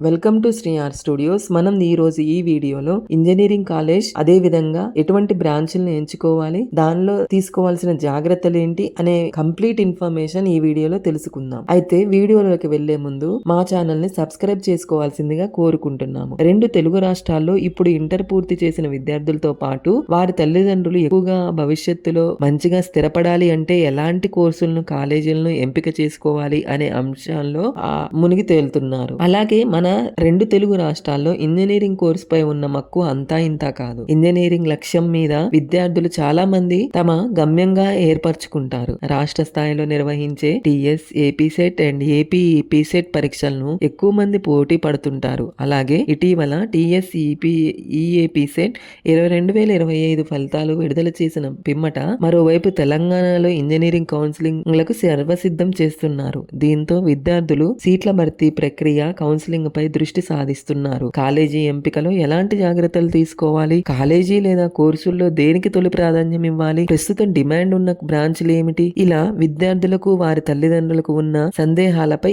Welcome to Sri R studios. మనం ఈ రోజు ఈ వీడియోలో ఇంజనీరింగ్ కాలేజ్, అదే విధంగా ఎటువంటి బ్రాంచ్లను ఎంచుకోవాలి, దానిలో తీసుకోవాల్సిన జాగ్రత్తలు ఏంటి అనే కంప్లీట్ ఇన్ఫర్మేషన్ ఈ వీడియోలో తెలుసుకుందాం. అయితే వీడియోలోకి వెళ్లే ముందు మా ఛానల్ ని సబ్స్క్రైబ్ చేసుకోవాల్సిందిగా కోరుకుంటున్నాము. 2 తెలుగు రాష్ట్రాల్లో ఇప్పుడు ఇంటర్ పూర్తి చేసిన విద్యార్థులతో పాటు వారి తల్లిదండ్రులు ఎక్కువగా భవిష్యత్తులో మంచిగా స్థిరపడాలి అంటే ఎలాంటి కోర్సులను, కాలేజీలను ఎంపిక చేసుకోవాలి అనే అంశాల్లో మునిగి తేలుతున్నారు. అలాగే మన 2 తెలుగు రాష్ట్రాల్లో ఇంజనీరింగ్ కోర్సు పై ఉన్న మక్కువ అంతా ఇంతా కాదు. ఇంజనీరింగ్ లక్ష్యం మీద విద్యార్థులు చాలా మంది తమ గమ్యంగా ఏర్పరచుకుంటారు. రాష్ట్ర స్థాయిలో నిర్వహించే టిఎస్, ఏపీసెట్ అండ్ ఏపీఈపీసెట్ పరీక్షలను ఎక్కువ మంది పోటీ పడుతుంటారు. అలాగే ఇటీవల టిఎస్, ఈఏపీసెట్ 2025 ఫలితాలు విడుదల చేసిన పిమ్మట మరోవైపు తెలంగాణలో ఇంజనీరింగ్ కౌన్సిలింగ్ లకు సర్వసిద్ధం చేస్తున్నారు. దీంతో విద్యార్థులు సీట్ల భర్తీ ప్రక్రియ, కౌన్సిలింగ్ పై దృష్టి సాధిస్తున్నారు. కాలేజీ ఎంపికలో ఎలాంటి జాగ్రత్తలు తీసుకోవాలి, కాలేజీ లేదా కోర్సుల్లో దేనికి తొలి ప్రాధాన్యం ఇవ్వాలి, ప్రస్తుతం డిమాండ్ ఉన్న బ్రాంచ్లు ఏమిటి, ఇలా విద్యార్థులకు వారి తల్లిదండ్రులకు ఉన్న సందేహాలపై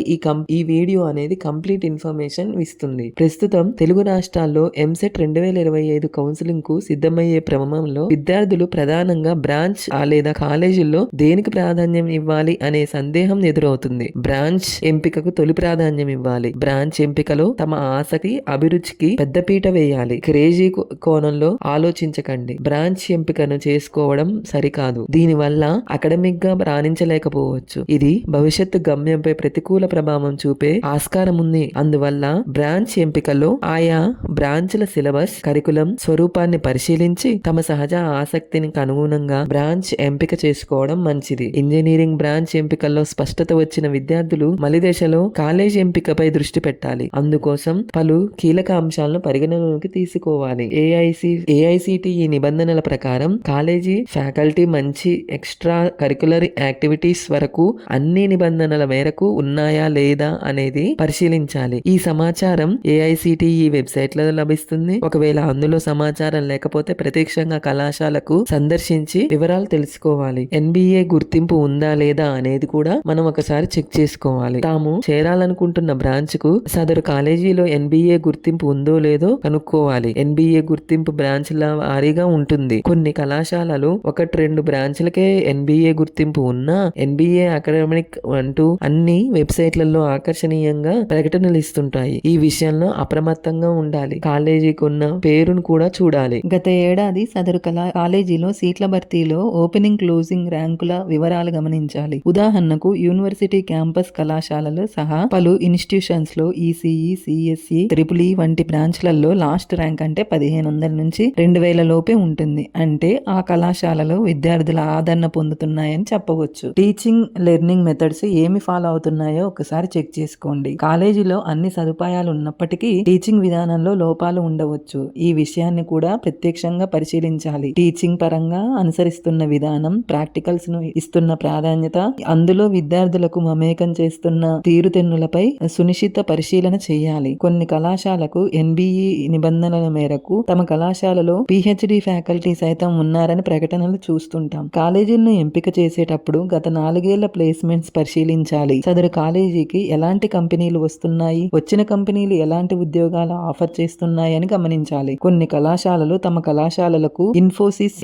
ఈ వీడియో అనేది కంప్లీట్ ఇన్ఫర్మేషన్ ఇస్తుంది. ప్రస్తుతం తెలుగు రాష్ట్రాల్లో ఎంసెట్ 2025 కౌన్సిలింగ్ కు సిద్ధమయ్యే క్రమంలో విద్యార్థులు ప్రధానంగా బ్రాంచ్ లేదా కాలేజీల్లో దేనికి ప్రాధాన్యం ఇవ్వాలి అనే సందేహం ఎదురవుతుంది. బ్రాంచ్ ఎంపికకు తొలి ప్రాధాన్యం ఇవ్వాలి. బ్రాంచ్ ఎంపికలో తమ ఆసక్తి, అభిరుచికి పెద్దపీట వేయాలి. క్రేజీ కోణంలో ఆలోచించకండి. బ్రాంచ్ ఎంపికను చేసుకోవడం సరికాదు. దీనివల్ల అకాడమిక్ గా రాణించలేకపోవచ్చు. ఇది భవిష్యత్తు గమ్యంపై ప్రతికూల ప్రభావం చూపే ఆస్కారం ఉంది. అందువల్ల బ్రాంచ్ ఎంపికలో ఆయా బ్రాంచ్ల సిలబస్, కరికులం, స్వరూపాన్ని పరిశీలించి తమ సహజ ఆసక్తిని అనుగుణంగా బ్రాంచ్ ఎంపిక చేసుకోవడం మంచిది. ఇంజనీరింగ్ బ్రాంచ్ ఎంపికల్లో స్పష్టత వచ్చిన విద్యార్థులు మలి దశలో కాలేజ్ ఎంపికపై దృష్టి పెట్టాలి. అందుకోసం పలు కీలక అంశాలను పరిగణలోకి తీసుకోవాలి. ఏఐసిటిఈ నిబంధనల ప్రకారం కాలేజీ ఫ్యాకల్టీ మంచి ఎక్స్ట్రా కరికులర్ యాక్టివిటీస్ వరకు అన్ని నిబంధనల మేరకు ఉన్నాయా లేదా అనేది పరిశీలించాలి. ఈ సమాచారం ఏఐసిటిఈ వెబ్సైట్ లో లభిస్తుంది. ఒకవేళ అందులో సమాచారం లేకపోతే ప్రత్యక్షంగా కళాశాలకు సందర్శించి వివరాలు తెలుసుకోవాలి. ఎన్బిఏ గుర్తింపు ఉందా లేదా అనేది కూడా మనం ఒకసారి చెక్ చేసుకోవాలి. తాము చేరాలనుకుంటున్న బ్రాంచ్ కు సదరు కాలేజీలో ఎన్బిఏ గుర్తింపు ఉందో లేదో కనుక్కోవాలి. ఎన్బిఏ గుర్తింపు బ్రాంచ్ల వారీగా ఉంటుంది. కొన్ని కళాశాలలు 1-2 బ్రాంచ్లకే ఎన్బిఏ గుర్తింపు ఉన్నా ఎన్బిఏ అకాడమిక్ అంటూ అన్ని వెబ్సైట్లలో ఆకర్షణీయంగా ప్రకటనలు ఇస్తుంటాయి. ఈ విషయంలో అప్రమత్తంగా ఉండాలి. కాలేజీకి ఉన్న పేరును కూడా చూడాలి. గత ఏడాది సదరు కాలేజీలో సీట్ల భర్తీలో ఓపెనింగ్, క్లోజింగ్ ర్యాంకుల వివరాలు గమనించాలి. ఉదాహరణకు యూనివర్సిటీ క్యాంపస్ కళాశాలలు సహా పలు ఇన్స్టిట్యూషన్స్ లో ఈసీఈ, సిఎస్ఈ, ట్రిపుల్ వంటి బ్రాంచ్లలో లాస్ట్ ర్యాంక్ అంటే 1500 నుంచి 2000 లోపే ఉంటుంది. అంటే ఆ కళాశాలలో విద్యార్థుల ఆదరణ పొందుతున్నాయని చెప్పవచ్చు. టీచింగ్, లెర్నింగ్ మెథడ్స్ ఏమి ఫాలో అవుతున్నాయో ఒకసారి చెక్ చేసుకోండి. కాలేజీలో అన్ని సదుపాయాలు ఉన్నప్పటికీ టీచింగ్ విధానంలో లోపాలు ఉండవచ్చు. ఈ విషయాన్ని కూడా ప్రత్యక్షంగా పరిశీలించాలి. టీచింగ్ పరంగా అనుసరిస్తున్న విధానం, ప్రాక్టికల్స్ ను ఇస్తున్న ప్రాధాన్యత, అందులో విద్యార్థులకు మమేకం చేస్తున్న తీరుతెన్నులపై సునిశ్చిత పరిశీలన చేయాలి. కొన్ని కళాశాలకు ఎన్బిఈ నిబంధనల మేరకు తమ కళాశాలలో పిహెచ్డి ఫ్యాకల్టీ సైతం ఉన్నారని ప్రకటనలు చూస్తుంటాం. కాలేజీలను ఎంపిక చేసేటప్పుడు గత 4 ఏళ్ల ప్లేస్మెంట్స్ పరిశీలించాలి. సదరు కాలేజీకి ఎలాంటి కంపెనీలు వస్తున్నాయి, వచ్చిన కంపెనీలు ఎలాంటి ఉద్యోగాలు ఆఫర్ చేస్తున్నాయని గమనించాలి. కొన్ని కళాశాలలు తమ కళాశాలలకు ఇన్ఫోసిస్,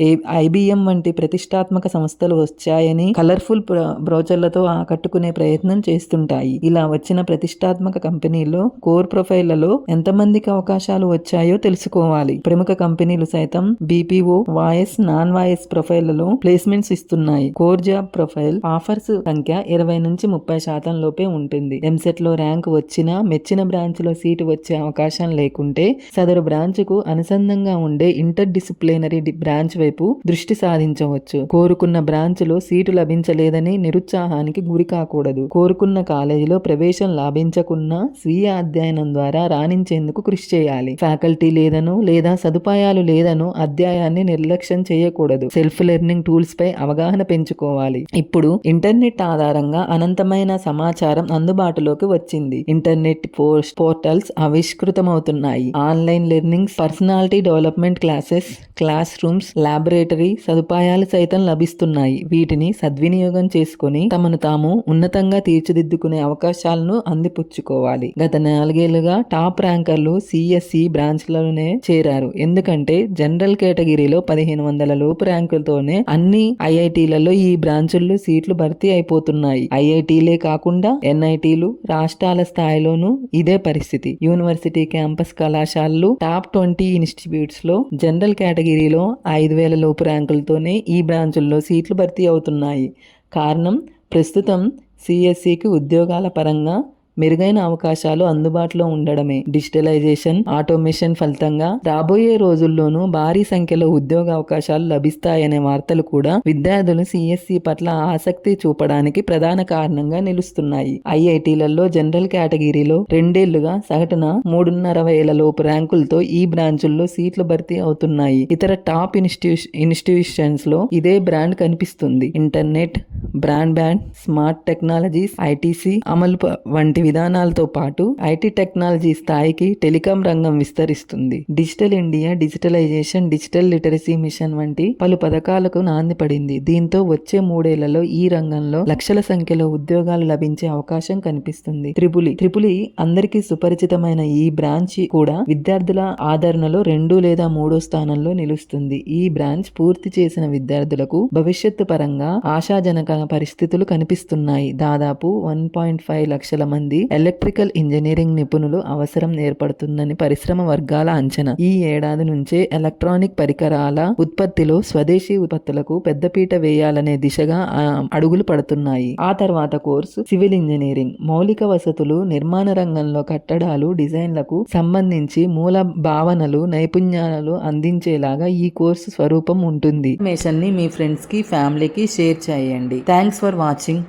ఐబిఎం వంటి ప్రతిష్టాత్మక సంస్థలు వచ్చాయని కలర్ఫుల్ బ్రోచర్లతో ఆకట్టుకునే ప్రయత్నం చేస్తుంటాయి. ఇలా వచ్చిన ప్రతిష్టాత్మక కంపెనీల్లో కోర్ ప్రొఫైళ్లలో ఎంతమందికి అవకాశాలు వచ్చాయో తెలుసుకోవాలి. ప్రముఖ కంపెనీలు సైతం బీపీఓ, వాయిస్, నాన్ వాయిస్ ప్రొఫైళ్లలో ప్లేస్మెంట్స్ ఇస్తున్నాయి. కోర్ జాబ్ ప్రొఫైల్ ఆఫర్స్ సంఖ్య 20 నుంచి 30% లోపే ఉంటుంది. ఎంసెట్ లో ర్యాంక్ వచ్చినా మెచ్చిన బ్రాంచ్ లో సీటు వచ్చే అవకాశం లేకుంటే సదరు బ్రాంచ్ కు అనుసంధంగా ఉండే ఇంటర్ డిసిప్లినరీ బ్రాంచ్ వైపు దృష్టి సాధించవచ్చు. కోరుకున్న బ్రాంచ్ లో సీటు లభించలేదని నిరుత్సాహానికి గురి కాకూడదు. కోరుకున్న కాలేజీలో ప్రవేశం లాభించకున్నా స్వీయ అధ్యయనం ద్వారా రాణించేందుకు కృషి చేయాలి. ఫ్యాకల్టీ లేదనో లేదా సదుపాయాలు లేదనో అధ్యాయాన్ని నిర్లక్ష్యం చేయకూడదు. సెల్ఫ్ లెర్నింగ్ టూల్స్ పై అవగాహన పెంచుకోవాలి. ఇప్పుడు ఇంటర్నెట్ ఆధారంగా అనంతమైన సమాచారం అందుబాటులోకి వచ్చింది. ఇంటర్నెట్ పోర్టల్స్ ఆవిష్కృతమవుతున్నాయి. Online learning, personality development classes, classrooms, laboratory సదుపాయాలు సైతం లభిస్తున్నాయి. వీటిని సద్వినియోగం చేసుకుని తమను తాము ఉన్నతంగా తీర్చిదిద్దుకునే అవకాశాలను అందిపుచ్చుకోవాలి. గత 4 ఏళ్లుగా టాప్ ర్యాంకర్లు సిఎస్సి బ్రాంచ్లలోనే చేరారు. ఎందుకంటే జనరల్ కేటగిరీలో 1500 లోపు ర్యాంకులతోనే అన్ని ఐఐటీలలో ఈ బ్రాంచుల్లో సీట్లు భర్తీ అయిపోతున్నాయి. ఐఐటీలే కాకుండా ఎన్ఐటీలు, రాష్ట్రాల స్థాయిలోనూ ఇదే పరిస్థితి. యూనివర్సిటీ క్యాంపస్ కళాశాలలు, టాప్ 20 ఇన్స్టిట్యూట్స్ లో జనరల్ కేటగిరీలో 5000 లోపు ర్యాంకులతోనే ఈ బ్రాంచుల్లో సీట్లు భర్తీ అవుతున్నాయి. కారణం ప్రస్తుతం సిఎస్సికి ఉద్యోగాల పరంగా మెరుగైన అవకాశాలు అందుబాటులో ఉండడమే. డిజిటలైజేషన్, ఆటోమేషన్ ఫలితంగా రాబోయే రోజుల్లోనూ భారీ సంఖ్యలో ఉద్యోగ అవకాశాలు లభిస్తాయనే వార్తలు కూడా విద్యార్థులు సిఎస్సి పట్ల ఆసక్తి చూపడానికి ప్రధాన కారణంగా నిలుస్తున్నాయి. ఐఐటీలలో జనరల్ కేటగిరీలో 2 ఏళ్లుగా సగటున 3,500 లోపు ర్యాంకులతో ఈ బ్రాంచుల్లో సీట్లు భర్తీ అవుతున్నాయి. ఇతర టాప్ ఇన్స్టిట్యూషన్స్ లో ఇదే బ్రాండ్ కనిపిస్తుంది. Internet, broadband, smart technologies, ITC అమలు వంటి విధానాలతో పాటు ఐటీ టెక్నాలజీ స్థాయికి టెలికాం రంగం విస్తరిస్తుంది. Digital India, digitalisation, digital literacy mission వంటి పలు పథకాలకు నాంది పడింది. దీంతో వచ్చే 3 ఏళ్లలో ఈ రంగంలో లక్షల సంఖ్యలో ఉద్యోగాలు లభించే అవకాశం కనిపిస్తుంది. త్రిపులి అందరికీ సుపరిచితమైన ఈ బ్రాంచ్ కూడా విద్యార్థుల ఆదరణలో 2 లేదా 3 స్థానంలో నిలుస్తుంది. ఈ బ్రాంచ్ పూర్తి చేసిన విద్యార్థులకు భవిష్యత్తు పరంగా ఆశాజనక పరిస్థితులు కనిపిస్తున్నాయి. దాదాపు 1.5 లక్షల మంది ఎలక్ట్రికల్ ఇంజనీరింగ్ నిపుణులు అవసరం ఏర్పడుతుందని పరిశ్రమ వర్గాల అంచనా. ఈ ఏడాది నుంచే ఎలక్ట్రానిక్ పరికరాల ఉత్పత్తిలో స్వదేశీ ఉత్పత్తులకు పెద్దపీట వేయాలనే దిశగా అడుగులు పడుతున్నాయి. ఆ తర్వాత కోర్సు సివిల్ ఇంజనీరింగ్. మౌలిక వసతులు, నిర్మాణ రంగంలో కట్టడాలు, డిజైన్లకు సంబంధించి మూల భావనలు, నైపుణ్యాలు అందించేలాగా ఈ కోర్సు స్వరూపం ఉంటుంది. ఇన్ఫర్మేషన్ ని మీ ఫ్రెండ్స్ కి, ఫ్యామిలీకి షేర్ చేయండి. Thanks for watching.